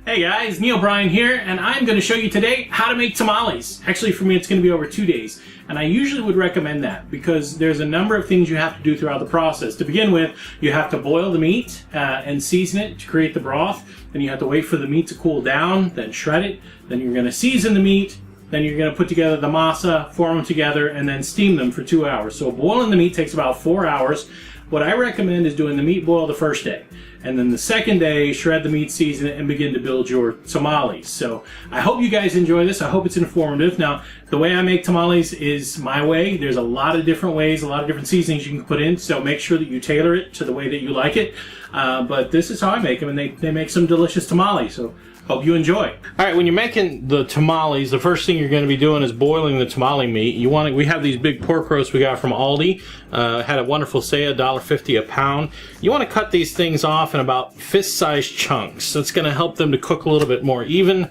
Hey guys, NeoBrian here, and I'm going to show you today how to make tamales. Actually, for me, it's going to be over 2 days, and I usually would recommend that because there's a number of things you have to do throughout the process. To begin with, you have to boil the meat and season it to create the broth. Then you have to wait for the meat to cool down, then shred it. Then you're going to season the meat. Then you're going to put together the masa, form them together, and then steam them for 2 hours. So boiling the meat takes about 4 hours. What I recommend is doing the meat boil the first day. And then the second day, shred the meat, season it, and begin to build your tamales. So I hope you guys enjoy this. I hope it's informative. Now, the way I make tamales is my way. There's a lot of different ways, a lot of different seasonings you can put in. So make sure that you tailor it to the way that you like it. But this is how I make them, and they make some delicious tamales. So hope you enjoy. All right, when you're making the tamales, the first thing you're going to be doing is boiling the tamale meat. We have these big pork roasts we got from Aldi. Had a wonderful sale, $1.50 a pound. You want to cut these things off in about fist-sized chunks. That's going to help them to cook a little bit more even,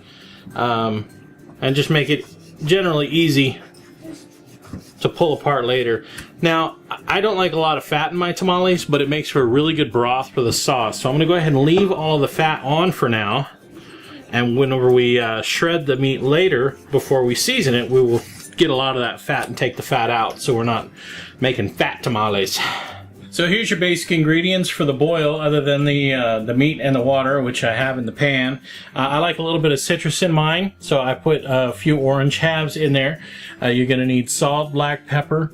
and just make it generally easy to pull apart later. Now, I don't like a lot of fat in my tamales, but it makes for a really good broth for the sauce. So I'm going to go ahead and leave all of the fat on for now. And whenever we shred the meat later, before we season it, we will get a lot of that fat and take the fat out, so we're not making fat tamales. So here's your basic ingredients for the boil, other than the meat and the water, which I have in the pan. I like a little bit of citrus in mine, so I put a few orange halves in there. You're going to need salt, black pepper,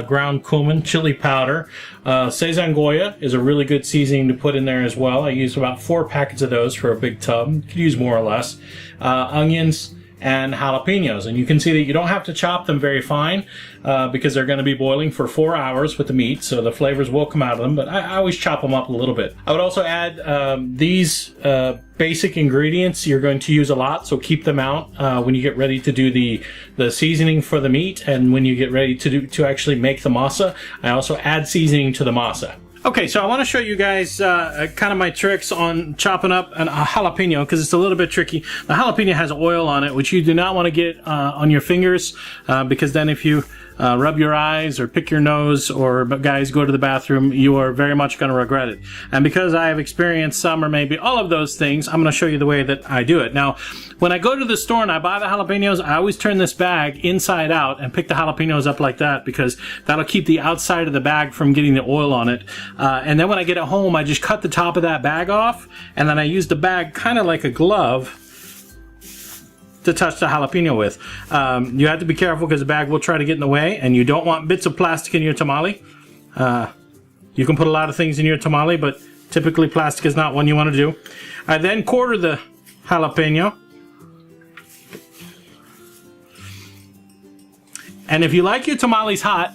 ground cumin, chili powder. Sazon Goya is a really good seasoning to put in there as well. I use about 4 packets of those for a big tub. You could use more or less. Onions and jalapeños, and you can see that you don't have to chop them very fine because they're going to be boiling for 4 hours with the meat, so the flavors will come out of them, but I always chop them up a little bit. I would also add these basic ingredients you're going to use a lot, so keep them out when you get ready to do the seasoning for the meat, and when you get ready to actually make the masa. I also add seasoning to the masa. Okay, so I want to show you guys kind of my tricks on chopping up a jalapeno, because it's a little bit tricky. The jalapeno has oil on it, which you do not want to get on your fingers, because then if you rub your eyes or pick your nose, or guys go to the bathroom, you are very much going to regret it. And because I have experienced some or maybe all of those things, I'm going to show you the way that I do it. Now, when I go to the store and I buy the jalapenos, I always turn this bag inside out and pick the jalapenos up like that, because that'll keep the outside of the bag from getting the oil on it. And then when I get it home, I just cut the top of that bag off, and then I use the bag kind of like a glove to touch the jalapeno with. You have to be careful because the bag will try to get in the way, and you don't want bits of plastic in your tamale. You can put a lot of things in your tamale, but typically plastic is not one you want to do. I then quarter the jalapeno. And if you like your tamales hot,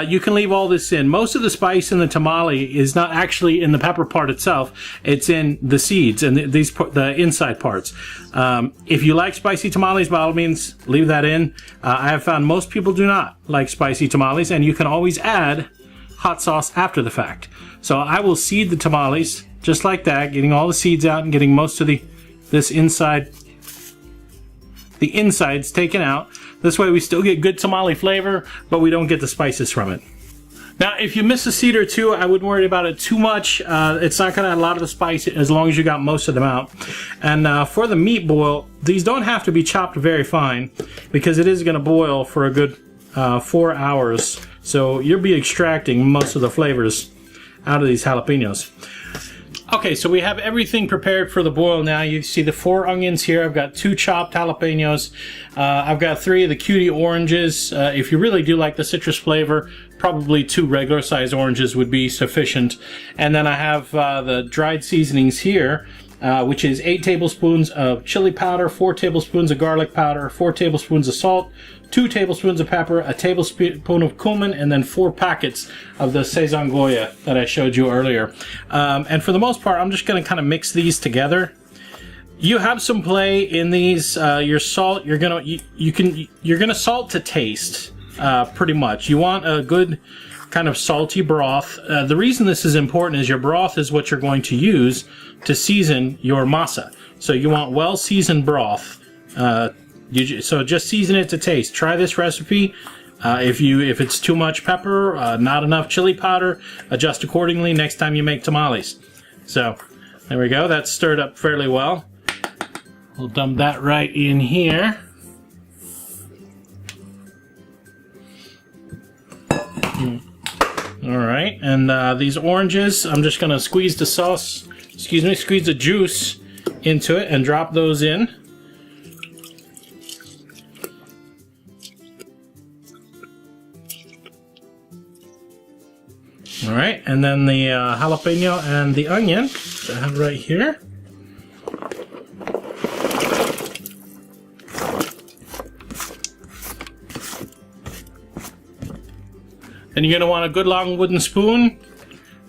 you can leave all this in. Most of the spice in the tamale is not actually in the pepper part itself. It's in the seeds and the inside parts. If you like spicy tamales, by all means, leave that in. I have found most people do not like spicy tamales, and you can always add hot sauce after the fact. So I will seed the tamales just like that, getting all the seeds out and getting most of the insides taken out. This way we still get good tamale flavor, but we don't get the spices from it. Now, if you miss a seed or two, I wouldn't worry about it too much. It's not going to add a lot of the spice as long as you got most of them out. And for the meat boil, these don't have to be chopped very fine, because it is going to boil for a good 4 hours. So you'll be extracting most of the flavors out of these jalapenos. Okay, so we have everything prepared for the boil now. You see the 4 onions here. I've got 2 chopped jalapenos. I've got 3 of the cutie oranges. If you really do like the citrus flavor, probably 2 regular size oranges would be sufficient. And then I have the dried seasonings here, which is 8 tablespoons of chili powder, 4 tablespoons of garlic powder, 4 tablespoons of salt, 2 tablespoons of pepper, a tablespoon of cumin, and then 4 packets of the Sazon Goya that I showed you earlier. And for the most part, I'm just going to kind of mix these together. You have some play in these. Your salt, you're gonna salt to taste, pretty much. You want a good kind of salty broth. The reason this is important is your broth is what you're going to use to season your masa. So you want well-seasoned broth. So just season it to taste. Try this recipe. If it's too much pepper, not enough chili powder, adjust accordingly next time you make tamales. So there we go. That's stirred up fairly well. We'll dump that right in here. All right, and these oranges, I'm just gonna squeeze the sauce, squeeze the juice into it and drop those in. All right, and then the jalapeno and the onion I have right here. And you're going to want a good long wooden spoon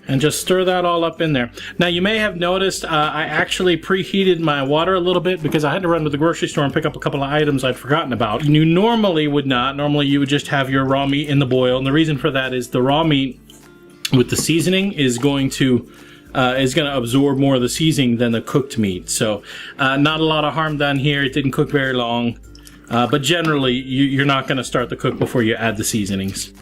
and just stir that all up in there. Now you may have noticed I actually preheated my water a little bit because I had to run to the grocery store and pick up a couple of items I'd forgotten about. You normally would not. Normally you would just have your raw meat in the boil, and the reason for that is the raw meat with the seasoning is going to absorb more of the seasoning than the cooked meat. So not a lot of harm done here. It didn't cook very long, but generally you're not going to start the cook before you add the seasonings.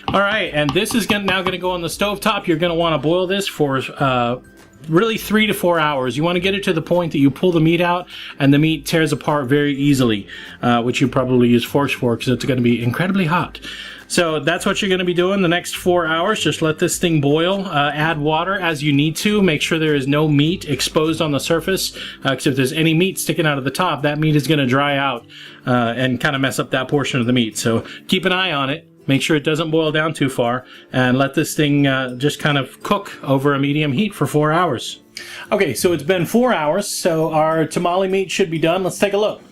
All right, and this is now going to go on the stovetop. You're going to want to boil this for really 3 to 4 hours. You want to get it to the point that you pull the meat out and the meat tears apart very easily, which you probably use forks for because it's going to be incredibly hot. So that's what you're going to be doing the next 4 hours. Just let this thing boil. Add water as you need to. Make sure there is no meat exposed on the surface, because if there's any meat sticking out of the top, that meat is going to dry out and kind of mess up that portion of the meat. So keep an eye on it. Make sure it doesn't boil down too far, and let this thing just kind of cook over a medium heat for 4 hours. Okay, so it's been 4 hours, so our tamale meat should be done. Let's take a look.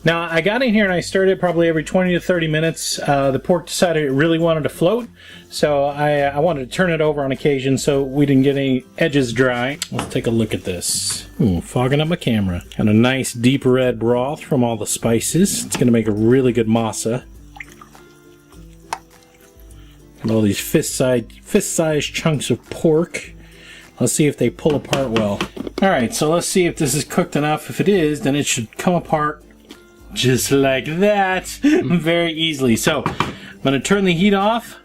Now, I got in here and I stirred it probably every 20 to 30 minutes. The pork decided it really wanted to float, so I wanted to turn it over on occasion so we didn't get any edges dry. Let's take a look at this. Fogging up my camera. Got a nice deep red broth from all the spices. It's going to make a really good masa. And all these fist-sized chunks of pork. Let's see if they pull apart well. Alright, so let's see if this is cooked enough. If it is, then it should come apart just like that, very easily. So I'm going to turn the heat off,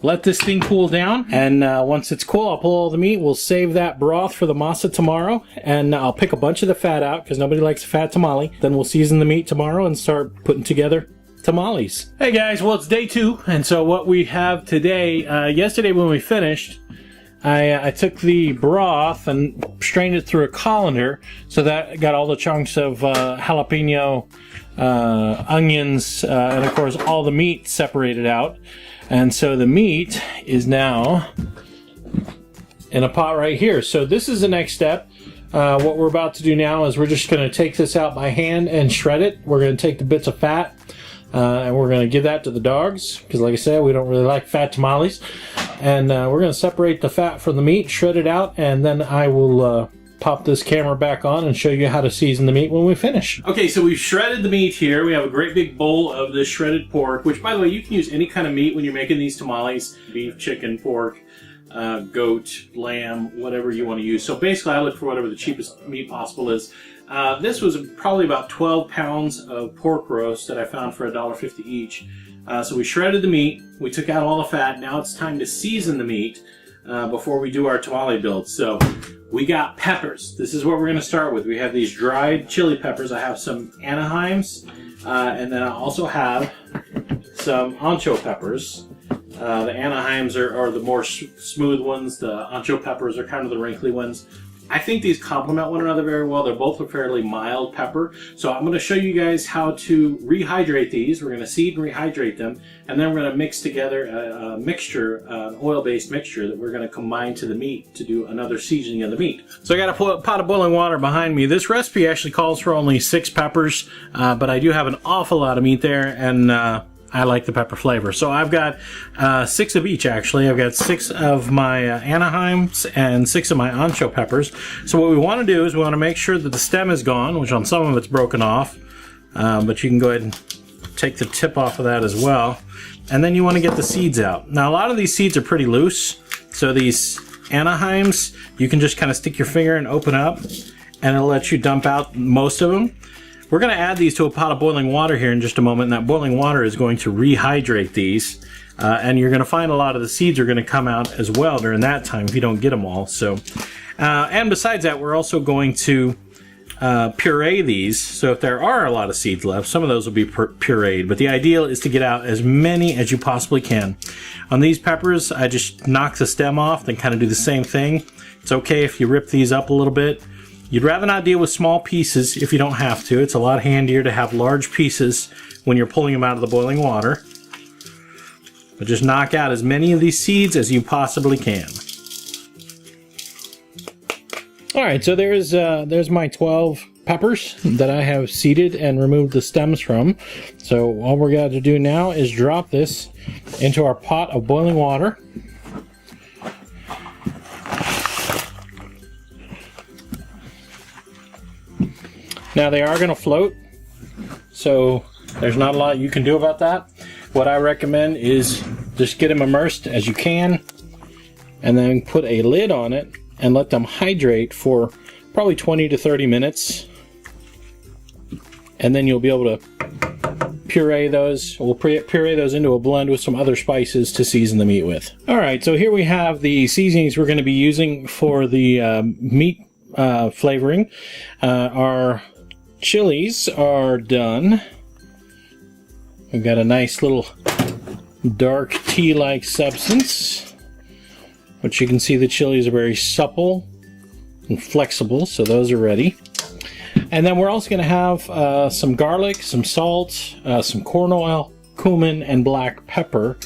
let this thing cool down, and once it's cool, I'll pull all the meat. We'll save that broth for the masa tomorrow, and I'll pick a bunch of the fat out because nobody likes a fat tamale. Then we'll season the meat tomorrow and start putting together tamales. Hey guys, well, it's day 2, and so what we have today, yesterday when we finished, I took the broth and strained it through a colander, so that got all the chunks of jalapeno, onions, and of course all the meat separated out. And so the meat is now in a pot right here. So this is the next step. What we're about to do now is we're just going to take this out by hand and shred it. We're going to take the bits of fat and we're going to give that to the dogs because, like I said, we don't really like fat tamales. And we're going to separate the fat from the meat, shred it out, and then I will pop this camera back on and show you how to season the meat when we finish. Okay, so we've shredded the meat here. We have a great big bowl of this shredded pork, which, by the way, you can use any kind of meat when you're making these tamales. Beef, chicken, pork, goat, lamb, whatever you want to use. So basically, I look for whatever the cheapest meat possible is. This was probably about 12 pounds of pork roast that I found for $1.50 each. So we shredded the meat, we took out all the fat. Now it's time to season the meat before we do our tamale build. So we got peppers. This is what we're going to start with. We have these dried chili peppers. I have some Anaheims, and then I also have some ancho peppers. The Anaheims are the more smooth ones. The ancho peppers are kind of the wrinkly ones. I think these complement one another very well. They're both a fairly mild pepper. So I'm going to show you guys how to rehydrate these. We're going to seed and rehydrate them. And then we're going to mix together a mixture, an oil-based mixture that we're going to combine to the meat to do another seasoning of the meat. So I got a pot of boiling water behind me. This recipe actually calls for only 6 peppers, but I do have an awful lot of meat there, and I like the pepper flavor. So I've got 6 of each, actually. I've got 6 of my Anaheims and 6 of my ancho peppers. So what we want to do is we want to make sure that the stem is gone, which on some of it's broken off. But you can go ahead and take the tip off of that as well. And then you want to get the seeds out. Now, a lot of these seeds are pretty loose. So these Anaheims, you can just kind of stick your finger and open up, and it'll let you dump out most of them. We're going to add these to a pot of boiling water here in just a moment, and that boiling water is going to rehydrate these. And you're going to find a lot of the seeds are going to come out as well during that time if you don't get them all. So And besides that, we're also going to puree these. So if there are a lot of seeds left, some of those will be pureed. But the ideal is to get out as many as you possibly can. On these peppers, I just knock the stem off, then kind of do the same thing. It's okay if you rip these up a little bit. You'd rather not deal with small pieces if you don't have to. It's a lot handier to have large pieces when you're pulling them out of the boiling water. But just knock out as many of these seeds as you possibly can. Alright, so there's my 12 peppers that I have seeded and removed the stems from. So all we're going to do now is drop this into our pot of boiling water. Now they are going to float, so there's not a lot you can do about that. What I recommend is just get them immersed as you can, and then put a lid on it and let them hydrate for probably 20 to 30 minutes. And then you'll be able to puree those. We'll puree those into a blend with some other spices to season the meat with. Alright, so here we have the seasonings we're going to be using for the meat flavoring. Our chilies are done. We've got a nice little dark tea-like substance, which you can see the chilies are very supple and flexible, so those are ready. And then we're also going to have some garlic, some salt, some corn oil, cumin, and black pepper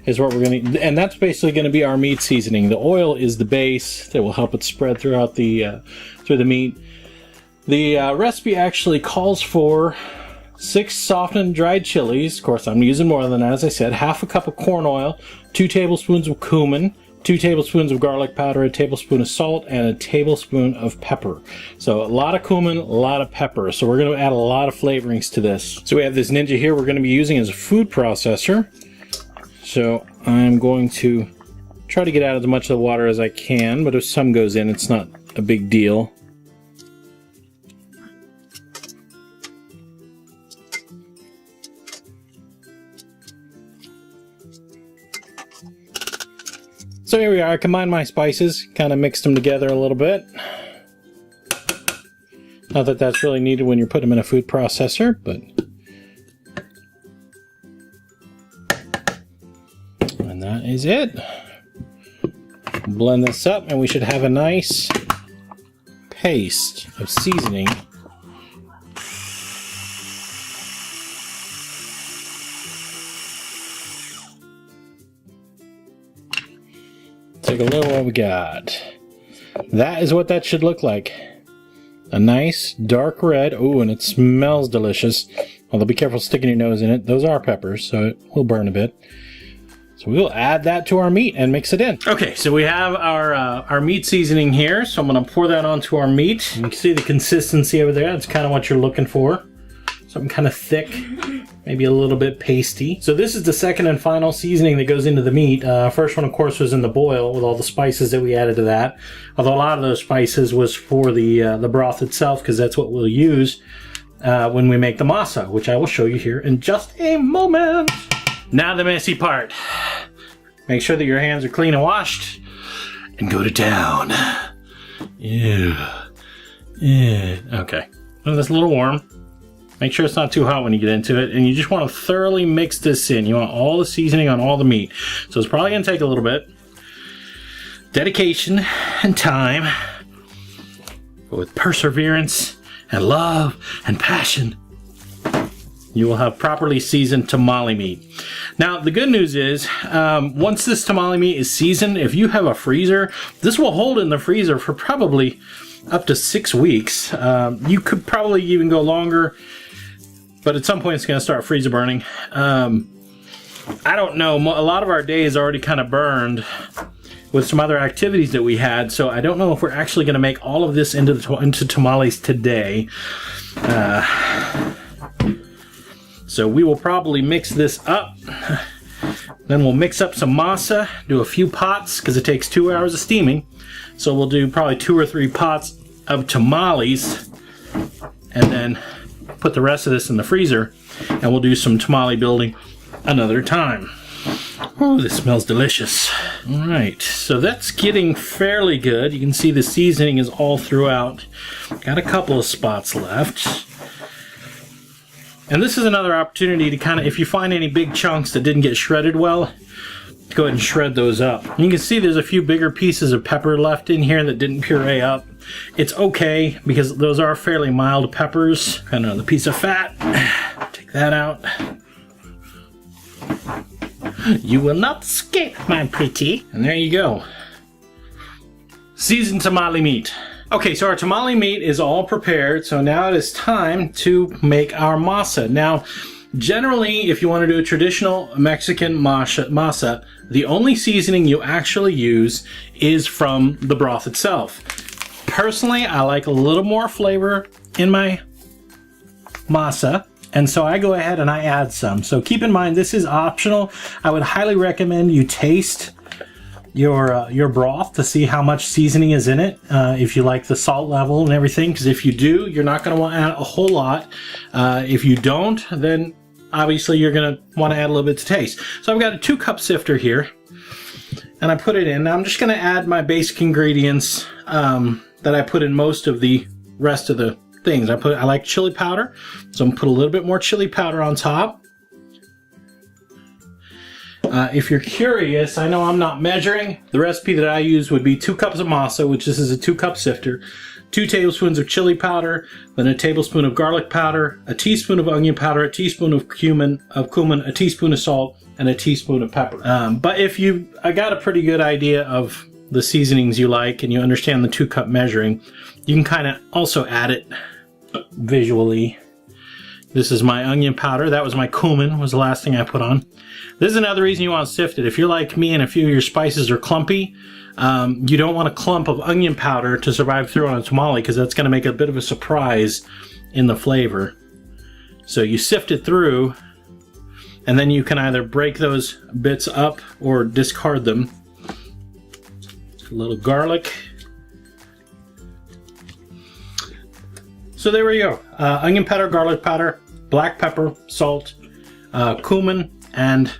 is what we're going to, and that's basically going to be our meat seasoning. The oil is the base that will help it spread throughout the through the meat. The recipe actually calls for 6 softened dried chilies. Of course, I'm using more than that, as I said. Half a cup of corn oil, 2 tablespoons of cumin, 2 tablespoons of garlic powder, a tablespoon of salt, and a tablespoon of pepper. So a lot of cumin, a lot of pepper. So we're going to add a lot of flavorings to this. So we have this Ninja here we're going to be using as a food processor. So I'm going to try to get out as much of the water as I can, but if some goes in, it's not a big deal. So here we are, I combined my spices, kind of mixed them together a little bit. Not that that's really needed when you're putting them in a food processor, but... And that is it. Blend this up and we should have a nice paste of seasoning. Take a look at what we got. That is what that should look like. A nice dark red. Ooh, and it smells delicious. Although be careful sticking your nose in it. Those are peppers, so it will burn a bit. So we'll add that to our meat and mix it in. Okay, so we have our meat seasoning here. So I'm going to pour that onto our meat. You can see the consistency over there. That's kind of what you're looking for. Something kind of thick, maybe a little bit pasty. So this is the second and final seasoning that goes into the meat. First one, of course, was in the boil with all the spices that we added to that. Although a lot of those spices was for the broth itself, because that's what we'll use when we make the masa, which I will show you here in just a moment. Now the messy part. Make sure that your hands are clean and washed, and go to town. Ew. Yeah. Okay. Well, that's a little warm. Make sure it's not too hot when you get into it, and you just want to thoroughly mix this in. You want all the seasoning on all the meat. So it's probably going to take a little bit. Dedication and time. But with perseverance and love and passion, you will have properly seasoned tamale meat. Now, the good news is, once this tamale meat is seasoned, if you have a freezer, this will hold in the freezer for probably up to 6 weeks. You could probably even go longer, but at some point it's going to start freezer burning. I don't know, a lot of our day is already kind of burned with some other activities that we had, so I don't know if we're actually going to make all of this into tamales today. So we will probably mix this up. Then we'll mix up some masa, do a few pots, because it takes 2 hours of steaming. So we'll do probably 2 or 3 pots of tamales, and then put the rest of this in the freezer, and we'll do some tamale building another time. Oh, this smells delicious. All right, so that's getting fairly good. You can see the seasoning is all throughout. Got a couple of spots left. And this is another opportunity to kind of, if you find any big chunks that didn't get shredded well, go ahead and shred those up. You can see there's a few bigger pieces of pepper left in here that didn't puree up. It's okay because those are fairly mild peppers. Got another piece of fat. Take that out. You will not escape, my pretty. And there you go. Seasoned tamale meat. Okay, so our tamale meat is all prepared, so now it is time to make our masa. Now, generally, if you want to do a traditional Mexican masa, the only seasoning you actually use is from the broth itself. Personally, I like a little more flavor in my masa, and so I go ahead and I add some. So keep in mind, this is optional. I would highly recommend you taste your broth to see how much seasoning is in it, if you like the salt level and everything, because if you do, you're not going to want to add a whole lot. If you don't, then obviously you're going to want to add a little bit to taste. So I've got a 2-cup sifter here, and I put it in. Now I'm just going to add my basic ingredients that I put in most of the rest of the things. I like chili powder, so I'm going to put a little bit more chili powder on top. If you're curious, I know I'm not measuring. The recipe that I use would be 2 cups of masa, which this is a 2-cup sifter, 2 tablespoons of chili powder, then a tablespoon of garlic powder, a teaspoon of onion powder, a teaspoon of cumin, a teaspoon of salt, and a teaspoon of pepper. But if I got a pretty good idea of the seasonings you like and you understand the 2-cup measuring, you can kind of also add it visually. This is my onion powder. That was my cumin, was the last thing I put on. This is another reason you want to sift it. If you're like me and a few of your spices are clumpy, you don't want a clump of onion powder to survive through on a tamale, because that's going to make a bit of a surprise in the flavor. So you sift it through, and then you can either break those bits up or discard them. A little garlic. So there we go. Onion powder, garlic powder, black pepper, salt, cumin, and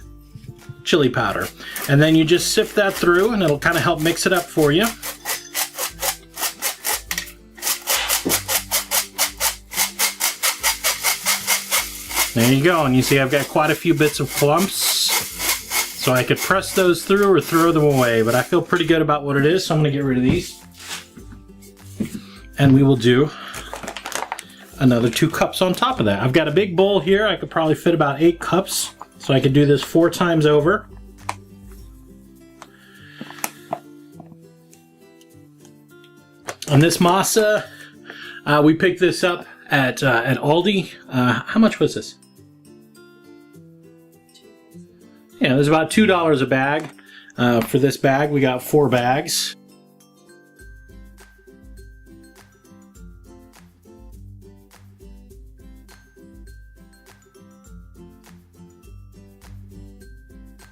chili powder. And then you just sift that through, and it'll kind of help mix it up for you. There you go, and you see I've got quite a few bits of clumps, so I could press those through or throw them away, but I feel pretty good about what it is, so I'm going to get rid of these. And we will do another 2 cups on top of that. I've got a big bowl here. I could probably fit about 8 cups, so I could do this 4 times over. And this masa, we picked this up at Aldi. How much was this? Yeah, it was about $2 a bag. For this bag, we got 4 bags.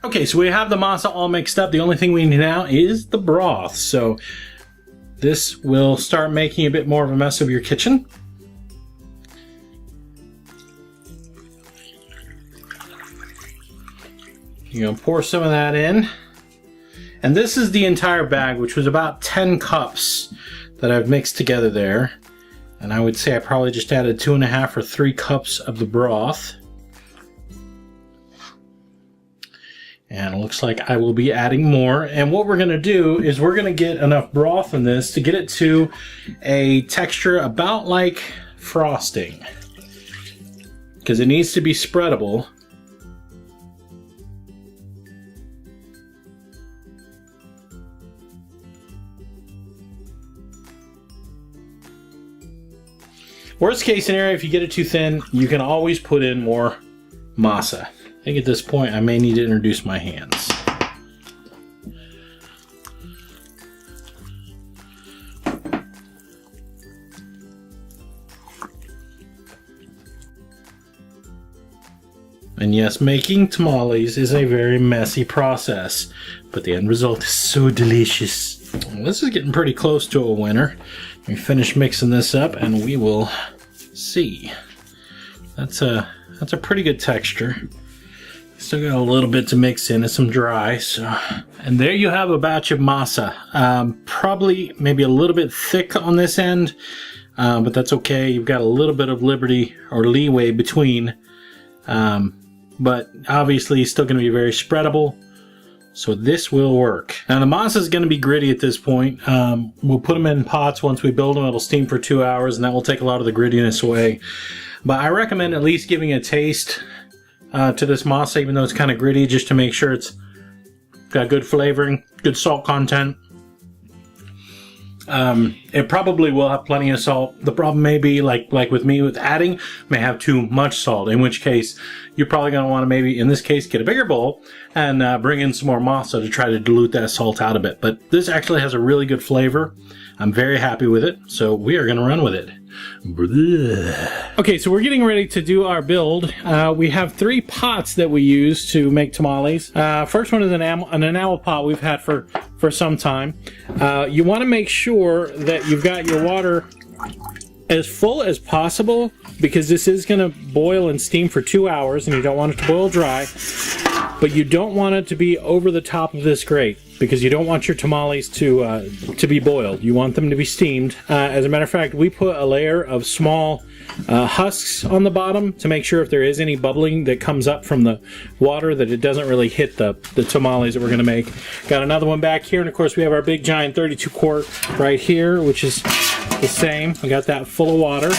Okay, so we have the masa all mixed up. The only thing we need now is the broth. So this will start making a bit more of a mess of your kitchen. You're going to pour some of that in. And this is the entire bag, which was about 10 cups that I've mixed together there. And I would say I probably just added 2.5 or 3 cups of the broth. And it looks like I will be adding more. And what we're going to do is we're going to get enough broth in this to get it to a texture about like frosting, because it needs to be spreadable. Worst case scenario, if you get it too thin, you can always put in more masa. I think at this point I may need to introduce my hands. And yes, making tamales is a very messy process, but the end result is so delicious. Well, this is getting pretty close to a winner. We finish mixing this up and we will see. That's a pretty good texture. Still got a little bit to mix in and some dry. So, and there you have a batch of masa. Probably maybe a little bit thick on this end, but that's okay. You've got a little bit of liberty or leeway between, but obviously still going to be very spreadable. So this will work. Now the masa is going to be gritty at this point. We'll put them in pots once we build them. It'll steam for 2 hours, and that will take a lot of the grittiness away. But I recommend at least giving a taste to this masa, even though it's kind of gritty, just to make sure it's got good flavoring, good salt content. It probably will have plenty of salt. The problem may be, like with me with adding, may have too much salt, in which case you're probably going to want to maybe, in this case, get a bigger bowl and bring in some more masa to try to dilute that salt out a bit. But this actually has a really good flavor. I'm very happy with it, so we are going to run with it. Okay, so we're getting ready to do our build. We have 3 pots that we use to make tamales. First one is an enamel pot we've had for some time. You want to make sure that you've got your water as full as possible, because this is going to boil and steam for 2 hours, and you don't want it to boil dry. But you don't want it to be over the top of this grate, because you don't want your tamales to be boiled. You want them to be steamed. As a matter of fact, we put a layer of small husks on the bottom to make sure if there is any bubbling that comes up from the water, that it doesn't really hit the tamales that we're going to make. Got another one back here, and of course we have our big giant 32 quart right here, which is the same. We got that full of water,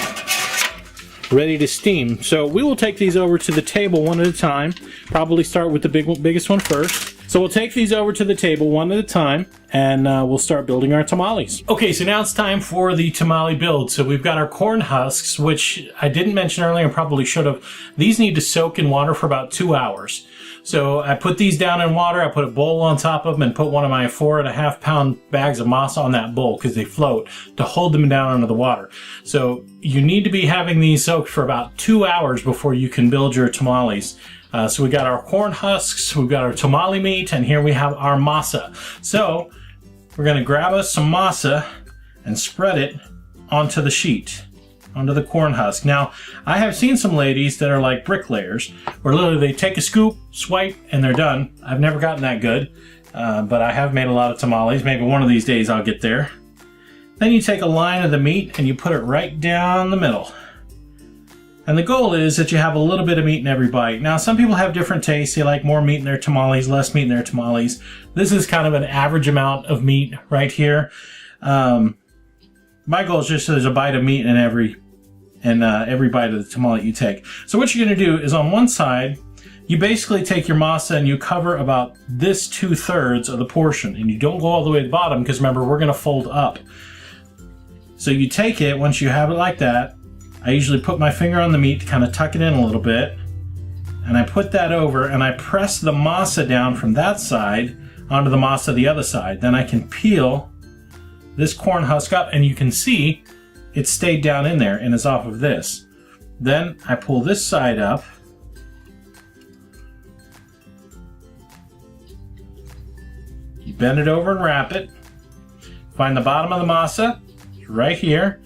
ready to steam. So we will take these over to the table one at a time. Probably start with the biggest one first. So we'll take these over to the table one at a time, and we'll start building our tamales. Okay, so now it's time for the tamale build. So we've got our corn husks, which I didn't mention earlier and probably should have. These need to soak in water for about 2 hours. So I put these down in water, I put a bowl on top of them, and put one of my 4.5 pound bags of masa on that bowl, because they float, to hold them down under the water. So you need to be having these soaked for about 2 hours before you can build your tamales. So we got our corn husks, we've got our tamale meat, and here we have our masa. So we're going to grab us some masa and spread it onto the sheet, onto the corn husk. Now, I have seen some ladies that are like bricklayers, where literally they take a scoop, swipe, and they're done. I've never gotten that good, but I have made a lot of tamales. Maybe one of these days I'll get there. Then you take a line of the meat and you put it right down the middle. And the goal is that you have a little bit of meat in every bite. Now, some people have different tastes. They like more meat in their tamales, less meat in their tamales. This is kind of an average amount of meat right here. My goal is just there's a bite of meat in every bite of the tamale you take. So what you're going to do is, on one side, you basically take your masa and you cover about this 2/3 of the portion, and you don't go all the way to the bottom, because remember, we're going to fold up. So you take it, once you have it like that, I usually put my finger on the meat to kind of tuck it in a little bit, and I put that over, and I press the masa down from that side onto the masa the other side. Then I can peel this corn husk up, and you can see it stayed down in there and is off of this. Then I pull this side up, you bend it over and wrap it, find the bottom of the masa right here.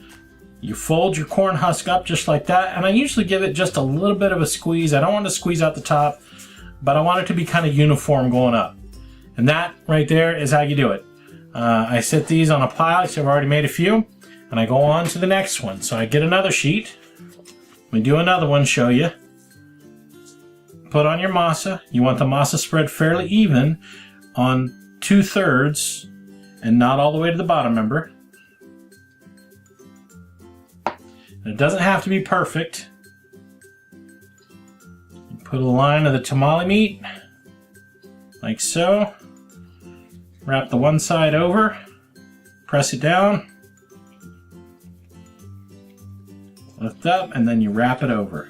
You fold your corn husk up just like that, and I usually give it just a little bit of a squeeze. I don't want to squeeze out the top, but I want it to be kind of uniform going up. And that right there is how you do it. I set these on a pile, so I've already made a few, and I go on to the next one. So I get another sheet. Let me do another one, show you. Put on your masa. You want the masa spread fairly even on 2/3 and not all the way to the bottom, remember? It doesn't have to be perfect. You put a line of the tamale meat, like so. Wrap the one side over, press it down, lift up, and then you wrap it over,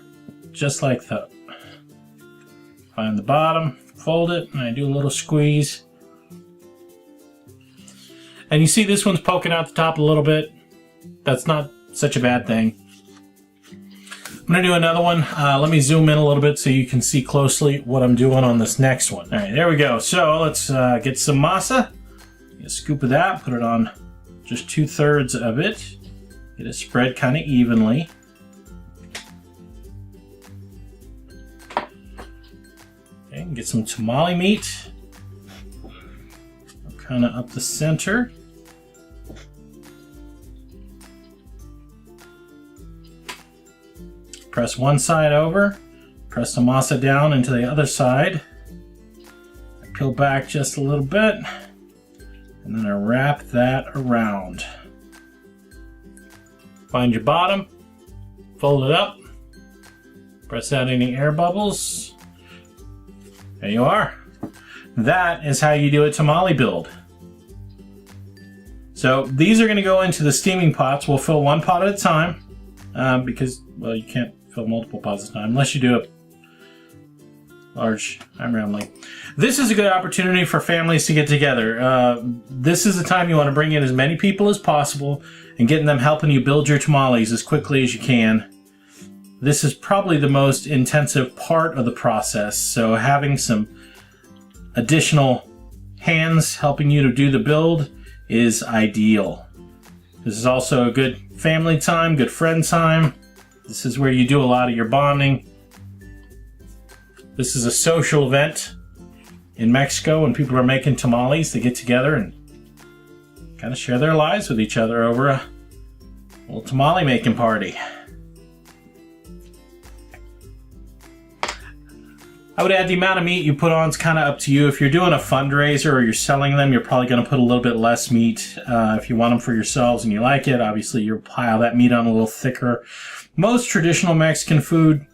just like that. Find the bottom, fold it, and I do a little squeeze. And you see this one's poking out the top a little bit. That's not such a bad thing. I'm going to do another one. Let me zoom in a little bit so you can see closely what I'm doing on this next one. All right, there we go. So let's get some masa. Get a scoop of that, put it on just 2/3 of it. Get it spread kind of evenly. Okay, get some tamale meat. Kind of up the center. Press one side over. Press the masa down into the other side. Peel back just a little bit. And then I wrap that around. Find your bottom. Fold it up. Press out any air bubbles. There you are. That is how you do a tamale build. So these are going to go into the steaming pots. We'll fill one pot at a time because, well, you can't fill multiple pots at a time unless you do a large family. This is a good opportunity for families to get together. This is the time you want to bring in as many people as possible and getting them helping you build your tamales as quickly as you can. This is probably the most intensive part of the process, so having some additional hands helping you to do the build is ideal. This is also a good family time, good friend time. This is where you do a lot of your bonding. This is a social event in Mexico when people are making tamales. They get together and kind of share their lives with each other over a little tamale making party. I would add the amount of meat you put on is kind of up to you. If you're doing a fundraiser or you're selling them, you're probably going to put a little bit less meat. If you want them for yourselves and you like it, obviously you'll pile that meat on a little thicker. Most traditional Mexican food,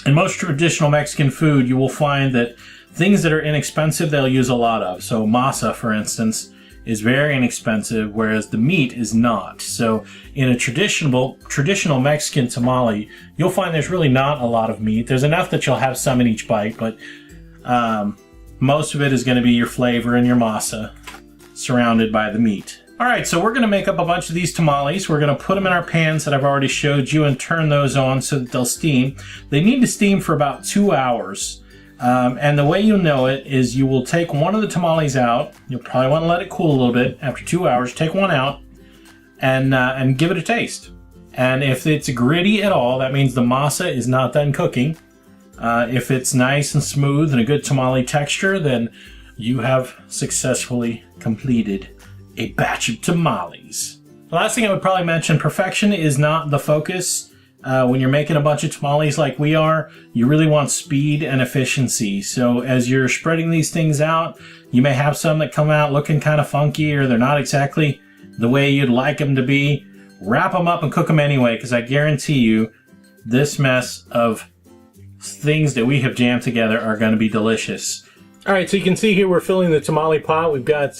you will find that things that are inexpensive, they'll use a lot of. So masa, for instance, is very inexpensive, whereas the meat is not. So in a traditional Mexican tamale, you'll find there's really not a lot of meat. There's enough that you'll have some in each bite, but most of it is going to be your flavor and your masa surrounded by the meat. All right, so we're going to make up a bunch of these tamales. We're going to put them in our pans that I've already showed you and turn those on so that they'll steam. They need to steam for about 2 hours. And the way you'll know it is you will take one of the tamales out. You'll probably want to let it cool a little bit. After 2 hours, take one out and give it a taste. And if it's gritty at all, that means the masa is not done cooking. If it's nice and smooth and a good tamale texture, then you have successfully completed a batch of tamales. The last thing I would probably mention, perfection is not the focus. When you're making a bunch of tamales like we are, you really want speed and efficiency. So as you're spreading these things out, you may have some that come out looking kind of funky or they're not exactly the way you'd like them to be. Wrap them up and cook them anyway, because I guarantee you this mess of things that we have jammed together are going to be delicious. All right, so you can see here we're filling the tamale pot. We've got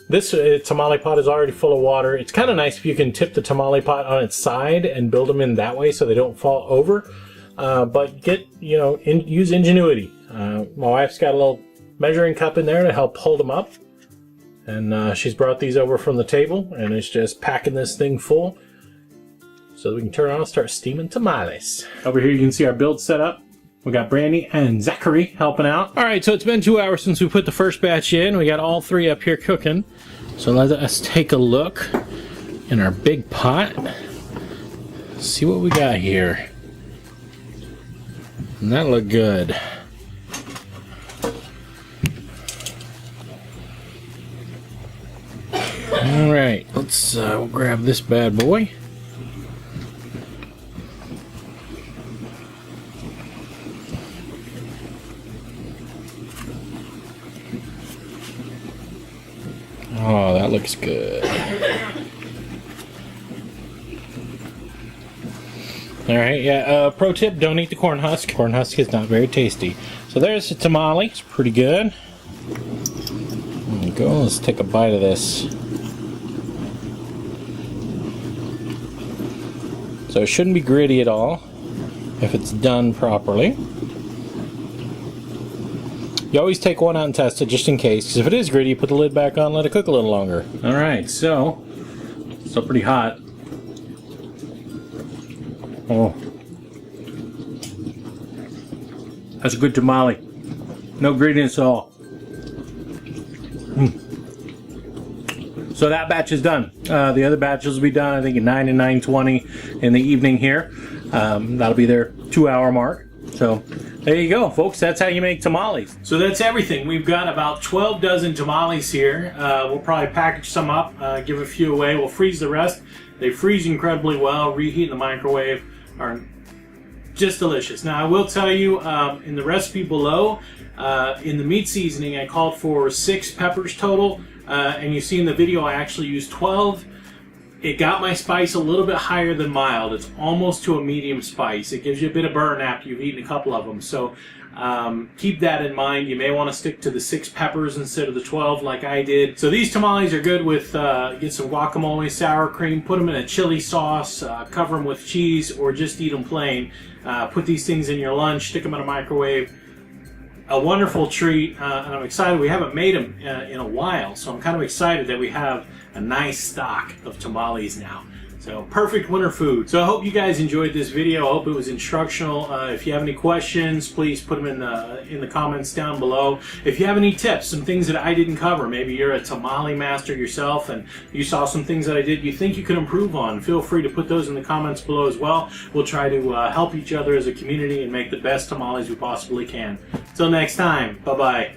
this tamale pot is already full of water. It's kind of nice if you can tip the tamale pot on its side and build them in that way so they don't fall over. But use ingenuity. My wife's got a little measuring cup in there to help hold them up. And she's brought these over from the table and is just packing this thing full so we can turn on and start steaming tamales. Over here you can see our build set up. We got Brandy and Zachary helping out. All right, so it's been 2 hours since we put the first batch in. We got all three up here cooking. So let us take a look in our big pot. See what we got here. And that looked good. All right, let's we'll grab this bad boy. Oh, that looks good. Alright, yeah, pro tip, don't eat the corn husk. Corn husk is not very tasty. So there's the tamale. It's pretty good. There you go. Let's take a bite of this. So it shouldn't be gritty at all if it's done properly. You always take one out and test it just in case, because if it is gritty, you put the lid back on, let it cook a little longer. Alright, so, still pretty hot. Oh. That's a good tamale. No grittiness at all. So that batch is done. The other batches will be done, I think, at 9 and 9:20 in the evening here. That'll be their 2 hour mark. So There you go, folks. That's how you make tamales. So that's everything. We've got about 12 dozen tamales here. We'll probably package some up, give a few away. We'll freeze the rest. They freeze incredibly well. Reheat in the microwave are just delicious. Now, I will tell you, in the recipe below, in the meat seasoning, I called for 6 peppers total. And you see in the video, I actually used 12. It got my spice a little bit higher than mild. It's almost to a medium spice. It gives you a bit of burn after you've eaten a couple of them. So keep that in mind. You may want to stick to the 6 peppers instead of the 12 like I did. So these tamales are good with, get some guacamole, sour cream, put them in a chili sauce, cover them with cheese, or just eat them plain. Put these things in your lunch, stick them in a microwave. A wonderful treat, and I'm excited. We haven't made them in a while, so I'm kind of excited that we have a nice stock of tamales now. So perfect winter food. So I hope you guys enjoyed this video. I hope it was instructional. If you have any questions, please put them in the comments down below. If you have any tips, some things that I didn't cover, maybe you're a tamale master yourself and you saw some things that I did you think you could improve on, feel free to put those in the comments below as well. We'll try to help each other as a community and make the best tamales we possibly can. Till next time, bye-bye.